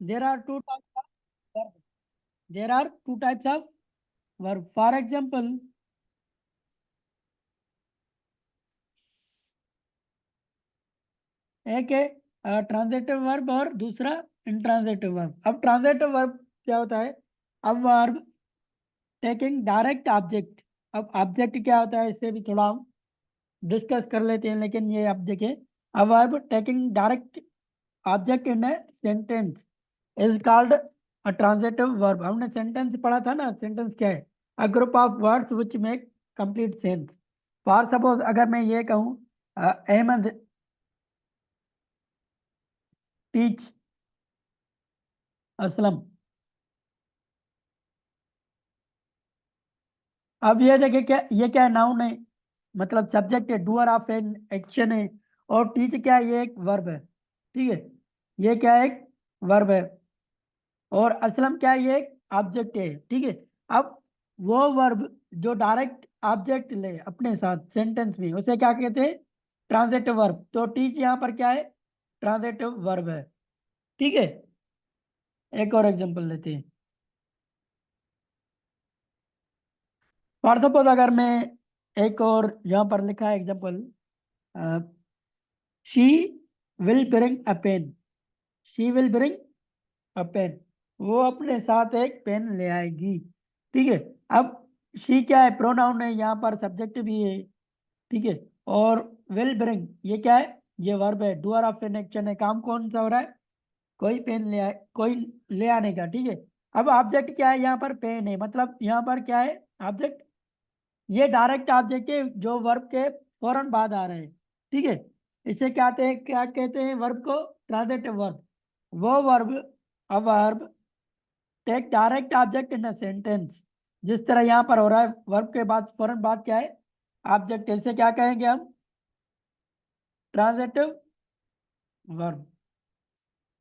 There are two types of verb, there are two types of verb. For example, एक है transitive verb और दूसरा intransitive verb. अब transitive verb क्या होता है? अब वर्ब टेकिंग डायरेक्ट ऑब्जेक्ट। अब ऑब्जेक्ट क्या होता है इससे भी थोड़ा हम डिस्कस कर लेते हैं, लेकिन ये अब देखिए, a verb taking direct object in a sentence is called a transitive verb. हमने सेंटेंस पढ़ा था ना, सेंटेंस क्या है? A group of words which make complete sense. For suppose अगर मैं ये कहूँ अहमद टीच असलम। अब ये देखिए, क्या ये क्या है? नाउन है, मतलब सब्जेक्ट है, डूअर ऑफ एन एक्शन है। और टीच क्या है? ये एक वर्ब है, ठीक है। ये क्या है? एक वर्ब है। और असलम क्या है? ये एक ऑब्जेक्ट है, ठीक है। अब वो वर्ब जो डायरेक्ट ऑब्जेक्ट ले अपने साथ सेंटेंस में, उसे क्या कहते हैं? Transitive verb. तो टीच यहाँ पर क्या है? ट्रांजिटिव वर्ब है, ठीक है। एक और एग्जांपल लेते हैं। फॉर सपोज अगर मैं एक और यहाँ पर लिखा है example, she will bring a pen. She will bring a pen. वो अपने साथ एक पेन ले आएगी, ठीक है। अब शी क्या है? प्रोनाउन है, यहाँ पर सब्जेक्ट भी है, ठीक है। और विल ब्रिंग ये क्या है? ये वर्ब है, डूअर ऑफ एन एक्शन है। काम कौन सा हो रहा है? कोई पेन ले आए, कोई ले आने का, ठीक है। अब ऑब्जेक्ट क्या है? यहाँ पर पेन है, मतलब यहाँ पर क्या है ऑब्जेक्ट? ये डायरेक्ट ऑब्जेक्ट है जो वर्ब के फौरन बाद आ रहे हैं, ठीक है। इसे क्या कहते हैं वर्ब को? Transitive verb. वो verb, a verb take direct object in a sentence, जिस तरह यहाँ पर हो रहा है, वर्ब के बाद फौरन बाद क्या है? ऑब्जेक्ट। इसे क्या कहेंगे हम? Transitive verb.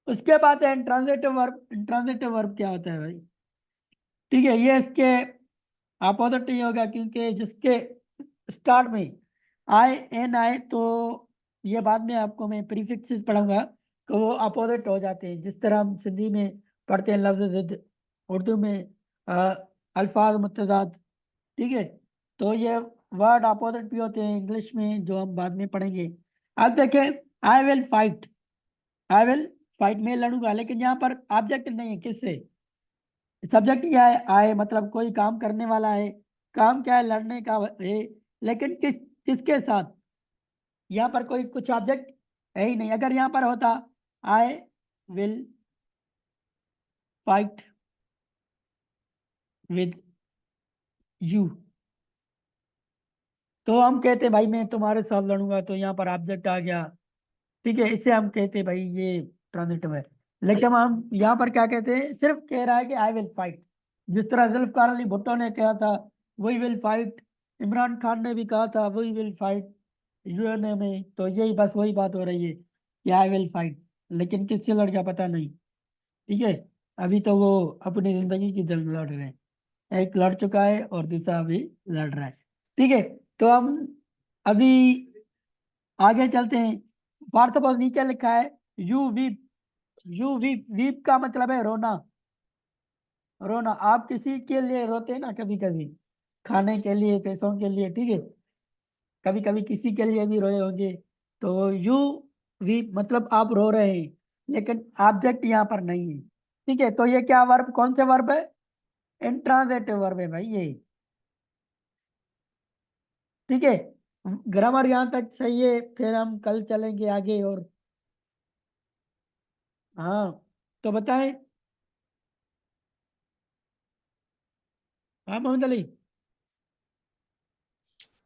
उसके बाद है इंट्रांजिटिव वर्ब। इंट्रांजिटिव वर्ब क्या होता है भाई? ठीक है, ये इसके अपोजिट ही होगा, क्योंकि जिसके स्टार्ट में आई एन आए तो ये बाद में आपको मैं प्रीफिक्सेस पढ़ाऊंगा, तो वो अपोजिट हो जाते हैं। जिस तरह हम सिंधी में पढ़ते हैं लफ्ज़ ज़िद, उर्दू में अल्फाज मुतज़ाद, ठीक है। तो ये वर्ड अपोजिट भी होते हैं इंग्लिश में, जो हम बाद में पढ़ेंगे। अब देखें, I will fight. I will fight, मैं लड़ूंगा, लेकिन यहाँ पर ऑब्जेक्ट नहीं है, किससे? सब्जेक्ट क्या है? आए, मतलब कोई काम करने वाला है। काम क्या है? लड़ने का है। लेकिन किसके साथ? यहाँ पर कोई कुछ ऑब्जेक्ट है ही नहीं। अगर यहाँ पर होता I will fight with you, तो हम कहते भाई मैं तुम्हारे साथ लड़ूंगा, तो यहाँ पर ऑब्जेक्ट आ गया, ठीक है। इससे हम कहते भाई ये ट्रांजिटिव है। लेकिन हम यहाँ पर क्या कहते हैं? सिर्फ कह रहा है कि आई विल फाइट। जिस तरह जुल्फकार अली भुट्टो ने कहा था वही विल फाइट, इमरान खान ने भी कहा था वही विल फाइट यूएनए में, तो यही बस वही बात हो रही है कि आई विल फाइट। लेकिन किससे लड़ गया पता नहीं, ठीक है। अभी तो वो अपनी जिंदगी की जंग लड़ रहे हैं। एक लड़ चुका है और दूसरा अभी लड़ रहा है, ठीक है। तो हम अभी आगे चलते हैं। वार्ता बहुत नीचे लिखा है you weep. You weep, weep का मतलब है रोना। रोना, आप किसी के लिए रोते हैं ना कभी कभी, खाने के लिए, पैसों के लिए, ठीक है। कभी कभी किसी के लिए भी रोए होंगे। तो यू वीप मतलब आप रो रहे हैं, लेकिन ऑब्जेक्ट यहाँ पर नहीं है, ठीक है। तो ये क्या वर्ब, कौन से वर्ब है? इंट्रांजिटिव वर्ब है भाई ये, ठीक है। ग्रामर यहाँ तक सही है, फिर हम कल चलेंगे आगे। और हाँ, तो बताएं। हाँ मोहम्मद अली।